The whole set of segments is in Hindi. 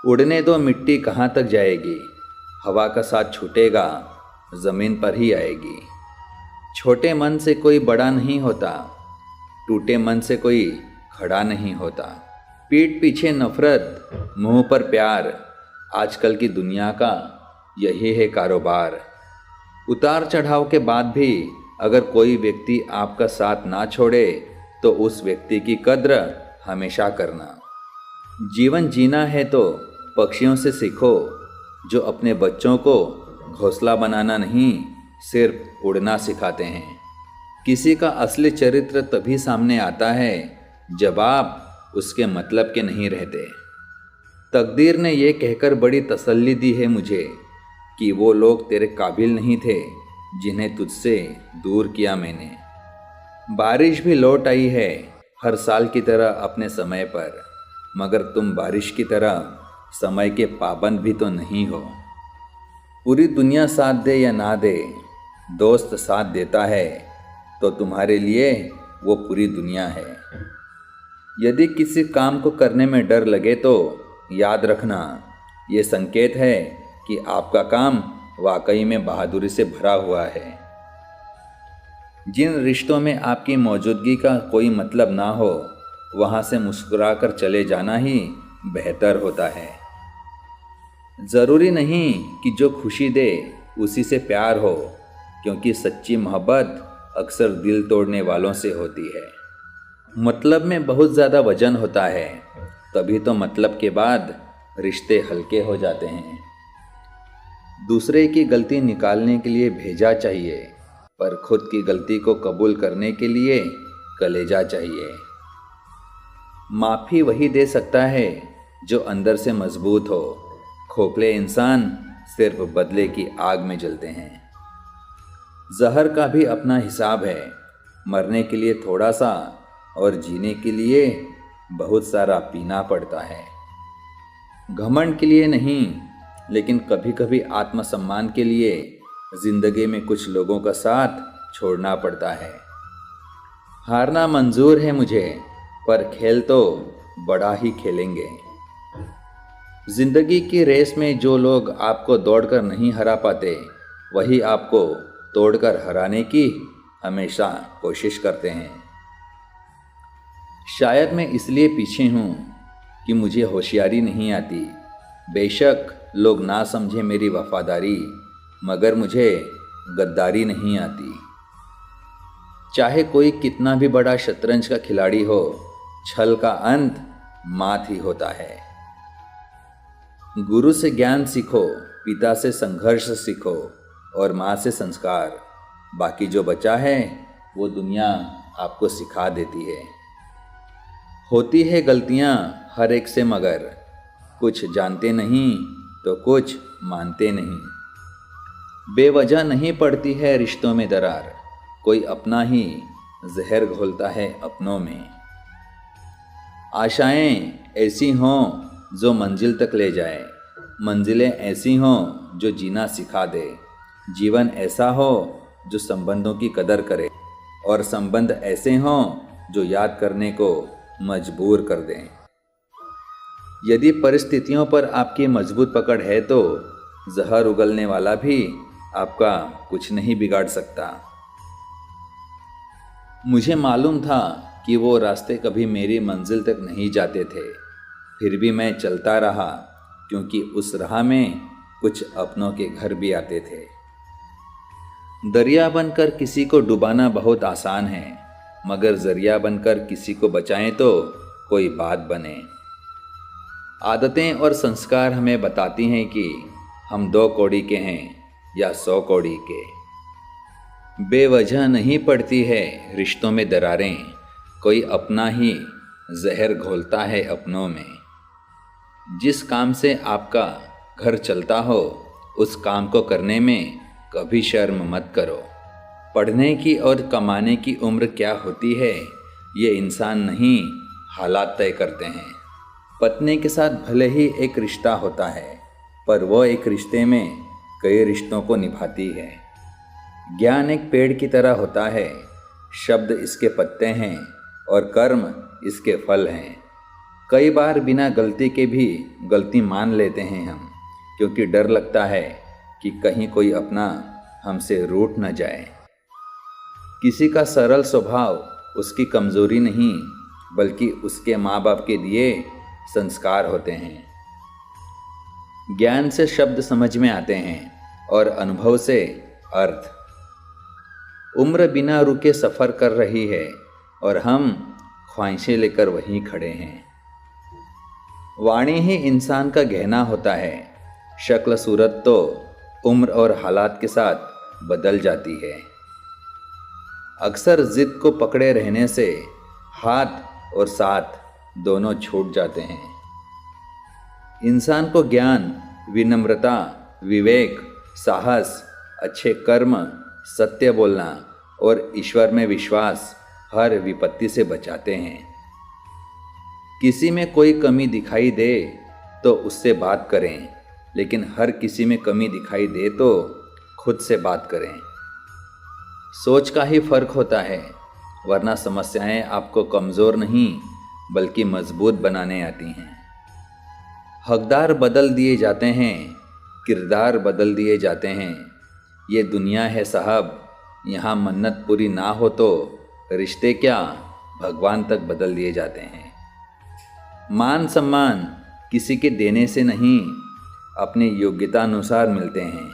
उड़ने दो, मिट्टी कहाँ तक जाएगी, हवा का साथ छूटेगा, ज़मीन पर ही आएगी। छोटे मन से कोई बड़ा नहीं होता, टूटे मन से कोई खड़ा नहीं होता। पीठ पीछे नफरत, मुंह पर प्यार, आजकल की दुनिया का यही है कारोबार। उतार चढ़ाव के बाद भी अगर कोई व्यक्ति आपका साथ ना छोड़े तो उस व्यक्ति की कद्र हमेशा करना। जीवन जीना है तो पक्षियों से सीखो, जो अपने बच्चों को घोंसला बनाना नहीं, सिर्फ उड़ना सिखाते हैं। किसी का असली चरित्र तभी सामने आता है जब आप उसके मतलब के नहीं रहते। तकदीर ने यह कहकर बड़ी तसल्ली दी है मुझे कि वो लोग तेरे काबिल नहीं थे जिन्हें तुझसे दूर किया मैंने। बारिश भी लौट आई है हर साल की तरह अपने समय पर, मगर तुम बारिश की तरह समय के पाबंद भी तो नहीं हो। पूरी दुनिया साथ दे या ना दे, दोस्त साथ देता है तो तुम्हारे लिए वो पूरी दुनिया है। यदि किसी काम को करने में डर लगे तो याद रखना, ये संकेत है कि आपका काम वाकई में बहादुरी से भरा हुआ है। जिन रिश्तों में आपकी मौजूदगी का कोई मतलब ना हो, वहाँ से मुस्कुराकर चले जाना ही बेहतर होता है। ज़रूरी नहीं कि जो खुशी दे उसी से प्यार हो, क्योंकि सच्ची मोहब्बत अक्सर दिल तोड़ने वालों से होती है। मतलब में बहुत ज़्यादा वजन होता है, तभी तो मतलब के बाद रिश्ते हल्के हो जाते हैं। दूसरे की गलती निकालने के लिए भेजा चाहिए, पर खुद की गलती को कबूल करने के लिए कलेजा चाहिए। माफ़ी वही दे सकता है जो अंदर से मजबूत हो। खोखले इंसान सिर्फ बदले की आग में जलते हैं। जहर का भी अपना हिसाब है, मरने के लिए थोड़ा सा और जीने के लिए बहुत सारा पीना पड़ता है। घमंड के लिए नहीं, लेकिन कभी कभी आत्मसम्मान के लिए जिंदगी में कुछ लोगों का साथ छोड़ना पड़ता है। हारना मंजूर है मुझे, पर खेल तो बड़ा ही खेलेंगे। जिंदगी की रेस में जो लोग आपको दौड़कर नहीं हरा पाते, वही आपको तोड़कर हराने की हमेशा कोशिश करते हैं। शायद मैं इसलिए पीछे हूँ कि मुझे होशियारी नहीं आती। बेशक लोग ना समझे मेरी वफादारी, मगर मुझे गद्दारी नहीं आती। चाहे कोई कितना भी बड़ा शतरंज का खिलाड़ी हो, छल का अंत मात ही होता है। गुरु से ज्ञान सीखो, पिता से संघर्ष सीखो और माँ से संस्कार। बाकी जो बचा है वो दुनिया आपको सिखा देती है। होती है गलतियाँ हर एक से, मगर कुछ जानते नहीं तो कुछ मानते नहीं। बेवजह नहीं पड़ती है रिश्तों में दरार, कोई अपना ही जहर घोलता है अपनों में। आशाएं ऐसी हों जो मंजिल तक ले जाए, मंजिलें ऐसी हों जो जीना सिखा दे। जीवन ऐसा हो जो संबंधों की कदर करे, और संबंध ऐसे हों जो याद करने को मजबूर कर दें। यदि परिस्थितियों पर आपकी मजबूत पकड़ है तो जहर उगलने वाला भी आपका कुछ नहीं बिगाड़ सकता। मुझे मालूम था कि वो रास्ते कभी मेरी मंजिल तक नहीं जाते थे, फिर भी मैं चलता रहा, क्योंकि उस राह में कुछ अपनों के घर भी आते थे। दरिया बनकर किसी को डुबाना बहुत आसान है, मगर जरिया बनकर किसी को बचाएं तो कोई बात बने। आदतें और संस्कार हमें बताती हैं कि हम 2 कौड़ी के हैं या 100 कौड़ी के। बेवजह नहीं पड़ती है रिश्तों में दरारें, कोई अपना ही जहर घोलता है अपनों में। जिस काम से आपका घर चलता हो, उस काम को करने में कभी शर्म मत करो। पढ़ने की और कमाने की उम्र क्या होती है, ये इंसान नहीं हालात तय करते हैं। पत्नी के साथ भले ही एक रिश्ता होता है, पर वो एक रिश्ते में कई रिश्तों को निभाती है। ज्ञान एक पेड़ की तरह होता है, शब्द इसके पत्ते हैं और कर्म इसके फल हैं। कई बार बिना गलती के भी गलती मान लेते हैं हम, क्योंकि डर लगता है कि कहीं कोई अपना हमसे रूठ न जाए। किसी का सरल स्वभाव उसकी कमज़ोरी नहीं, बल्कि उसके माँ बाप के दिए संस्कार होते हैं। ज्ञान से शब्द समझ में आते हैं और अनुभव से अर्थ। उम्र बिना रुके सफ़र कर रही है और हम ख्वाहिशें लेकर वहीं खड़े हैं। वाणी ही इंसान का गहना होता है। शक्ल सूरत तो उम्र और हालात के साथ बदल जाती है। अक्सर जिद को पकड़े रहने से हाथ और साथ दोनों छूट जाते हैं। इंसान को ज्ञान, विनम्रता, विवेक, साहस, अच्छे कर्म, सत्य बोलना और ईश्वर में विश्वास हर विपत्ति से बचाते हैं। किसी में कोई कमी दिखाई दे तो उससे बात करें, लेकिन हर किसी में कमी दिखाई दे तो खुद से बात करें। सोच का ही फर्क होता है, वरना समस्याएं आपको कमज़ोर नहीं बल्कि मजबूत बनाने आती हैं। हकदार बदल दिए जाते हैं, किरदार बदल दिए जाते हैं। ये दुनिया है साहब, यहाँ मन्नत पूरी ना हो तो रिश्ते क्या भगवान तक बदल दिए जाते हैं। मान सम्मान किसी के देने से नहीं, अपनी योग्यता अनुसार मिलते हैं।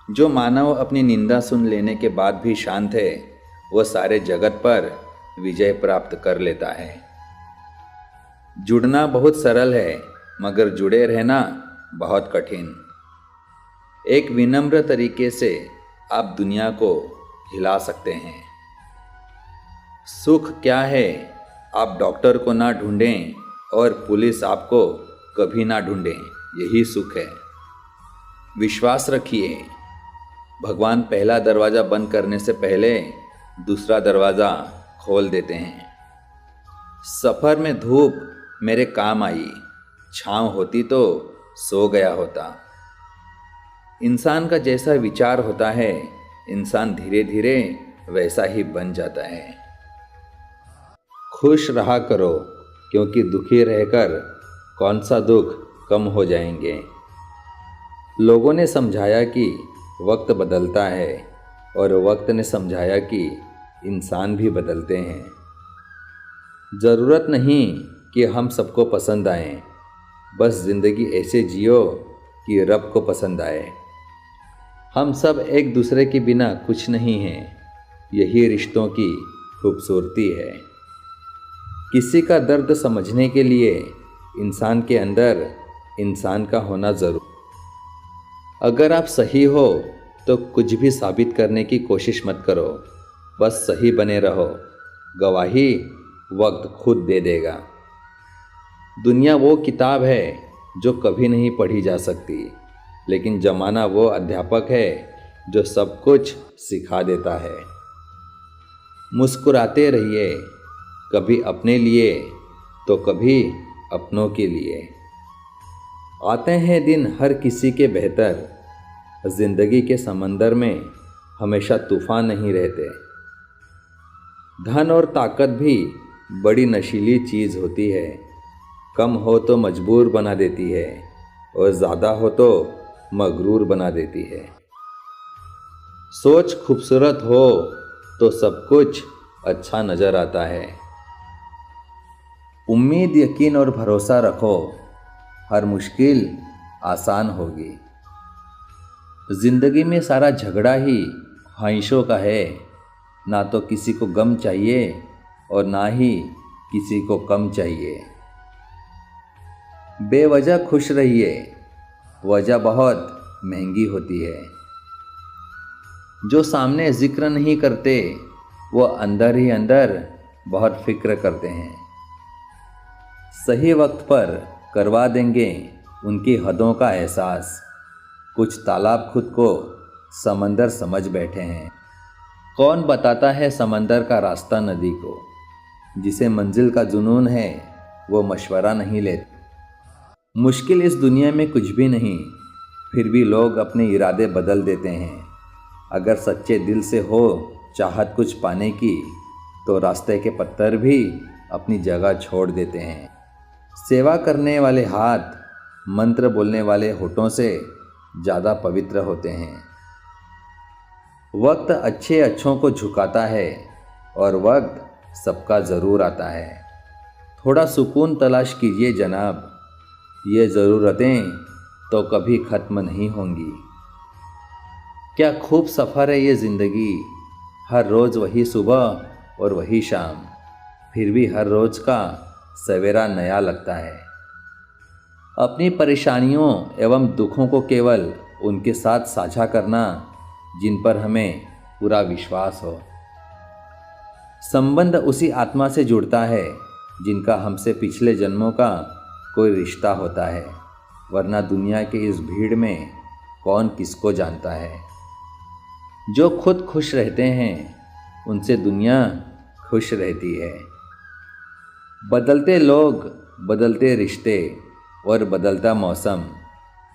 जो मानव अपनी निंदा सुन लेने के बाद भी शांत है, वह सारे जगत पर विजय प्राप्त कर लेता है। जुड़ना बहुत सरल है, मगर जुड़े रहना बहुत कठिन। एक विनम्र तरीके से आप दुनिया को हिला सकते हैं। सुख क्या है, आप डॉक्टर को ना ढूंढें और पुलिस आपको कभी ना ढूंढें, यही सुख है। विश्वास रखिए, भगवान पहला दरवाज़ा बंद करने से पहले दूसरा दरवाज़ा खोल देते हैं। सफ़र में धूप मेरे काम आई, छाँव होती तो सो गया होता। इंसान का जैसा विचार होता है, इंसान धीरे धीरे वैसा ही बन जाता है। खुश रहा करो, क्योंकि दुखी रहकर कौन सा दुख कम हो जाएंगे। लोगों ने समझाया कि वक्त बदलता है और वक्त ने समझाया कि इंसान भी बदलते हैं। ज़रूरत नहीं कि हम सबको पसंद आएं, बस ज़िंदगी ऐसे जियो कि रब को पसंद आए। हम सब एक दूसरे के बिना कुछ नहीं हैं, यही रिश्तों की खूबसूरती है। किसी का दर्द समझने के लिए इंसान के अंदर इंसान का होना ज़रूर। अगर आप सही हो तो कुछ भी साबित करने की कोशिश मत करो, बस सही बने रहो। गवाही वक्त खुद दे देगा। दुनिया वो किताब है जो कभी नहीं पढ़ी जा सकती, लेकिन ज़माना वो अध्यापक है जो सब कुछ सिखा देता है। मुस्कुराते रहिए, कभी अपने लिए तो कभी अपनों के लिए। आते हैं दिन हर किसी के बेहतर, जिंदगी के समंदर में हमेशा तूफान नहीं रहते। धन और ताकत भी बड़ी नशीली चीज़ होती है, कम हो तो मजबूर बना देती है और ज़्यादा हो तो मगरूर बना देती है। सोच खूबसूरत हो तो सब कुछ अच्छा नज़र आता है। उम्मीद, यकीन और भरोसा रखो, हर मुश्किल आसान होगी। ज़िंदगी में सारा झगड़ा ही ख्वाहिशों का है, ना तो किसी को गम चाहिए और ना ही किसी को कम चाहिए। बेवजह खुश रहिए, वजह बहुत महंगी होती है। जो सामने जिक्र नहीं करते वो अंदर ही अंदर बहुत फिक्र करते हैं। सही वक्त पर करवा देंगे उनकी हदों का एहसास। कुछ तालाब खुद को समंदर समझ बैठे हैं। कौन बताता है समंदर का रास्ता नदी को? जिसे मंजिल का जुनून है वो मशवरा नहीं लेते। मुश्किल इस दुनिया में कुछ भी नहीं, फिर भी लोग अपने इरादे बदल देते हैं। अगर सच्चे दिल से हो चाहत कुछ पाने की, तो रास्ते के पत्थर भी अपनी जगह छोड़ देते हैं। सेवा करने वाले हाथ मंत्र बोलने वाले होठों से ज़्यादा पवित्र होते हैं। वक्त अच्छे अच्छों को झुकाता है और वक्त सबका ज़रूर आता है। थोड़ा सुकून तलाश कीजिए जनाब, ये ज़रूरतें तो कभी ख़त्म नहीं होंगी। क्या खूब सफ़र है ये ज़िंदगी, हर रोज़ वही सुबह और वही शाम, फिर भी हर रोज़ का सवेरा नया लगता है। अपनी परेशानियों एवं दुखों को केवल उनके साथ साझा करना जिन पर हमें पूरा विश्वास हो। संबंध उसी आत्मा से जुड़ता है जिनका हमसे पिछले जन्मों का कोई रिश्ता होता है, वरना दुनिया के इस भीड़ में कौन किसको जानता है। जो खुद खुश रहते हैं उनसे दुनिया खुश रहती है। बदलते लोग, बदलते रिश्ते और बदलता मौसम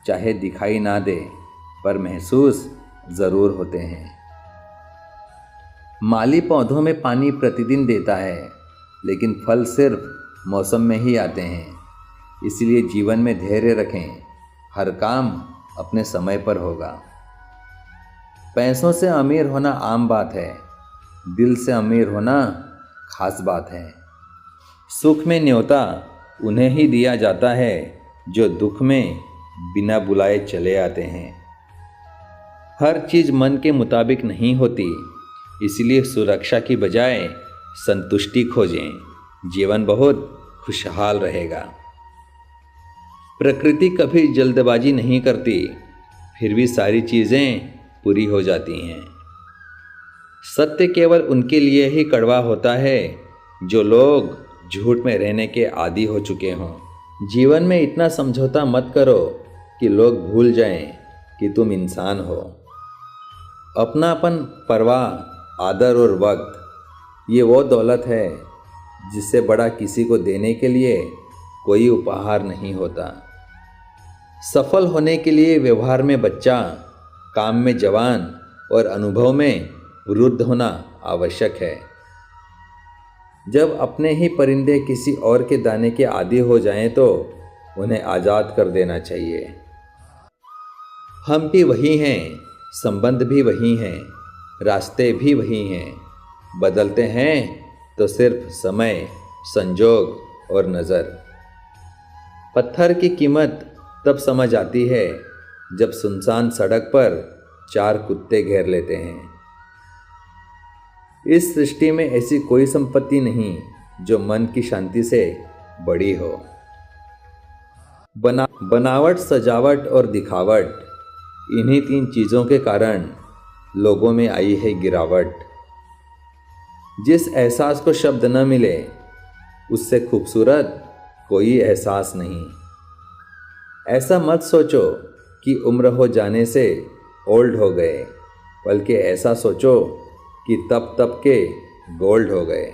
चाहे दिखाई ना दे पर महसूस ज़रूर होते हैं। माली पौधों में पानी प्रतिदिन देता है, लेकिन फल सिर्फ मौसम में ही आते हैं। इसलिए जीवन में धैर्य रखें, हर काम अपने समय पर होगा। पैसों से अमीर होना आम बात है, दिल से अमीर होना खास बात है। सुख में न्योता उन्हें ही दिया जाता है जो दुख में बिना बुलाए चले आते हैं। हर चीज़ मन के मुताबिक नहीं होती, इसलिए सुरक्षा की बजाय संतुष्टि खोजें, जीवन बहुत खुशहाल रहेगा। प्रकृति कभी जल्दबाजी नहीं करती, फिर भी सारी चीज़ें पूरी हो जाती हैं। सत्य केवल उनके लिए ही कड़वा होता है जो लोग झूठ में रहने के आदी हो चुके हों। जीवन में इतना समझौता मत करो कि लोग भूल जाएं कि तुम इंसान हो। अपनापन, परवाह, आदर और वक्त, ये वो दौलत है जिससे बड़ा किसी को देने के लिए कोई उपहार नहीं होता। सफल होने के लिए व्यवहार में बच्चा, काम में जवान और अनुभव में वृद्ध होना आवश्यक है। जब अपने ही परिंदे किसी और के दाने के आदी हो जाएं तो उन्हें आज़ाद कर देना चाहिए। हम भी वही हैं, संबंध भी वही हैं, रास्ते भी वही हैं। बदलते हैं तो सिर्फ समय, संजोग और नज़र। पत्थर की कीमत तब समझ आती है जब सुनसान सड़क पर 4 कुत्ते घेर लेते हैं। इस सृष्टि में ऐसी कोई संपत्ति नहीं जो मन की शांति से बड़ी हो। बनावट, सजावट और दिखावट, इन्हीं 3 चीज़ों के कारण लोगों में आई है गिरावट। जिस एहसास को शब्द न मिले उससे खूबसूरत कोई एहसास नहीं। ऐसा मत सोचो कि उम्र हो जाने से ओल्ड हो गए, बल्कि ऐसा सोचो कि तप तप के गोल्ड हो गए।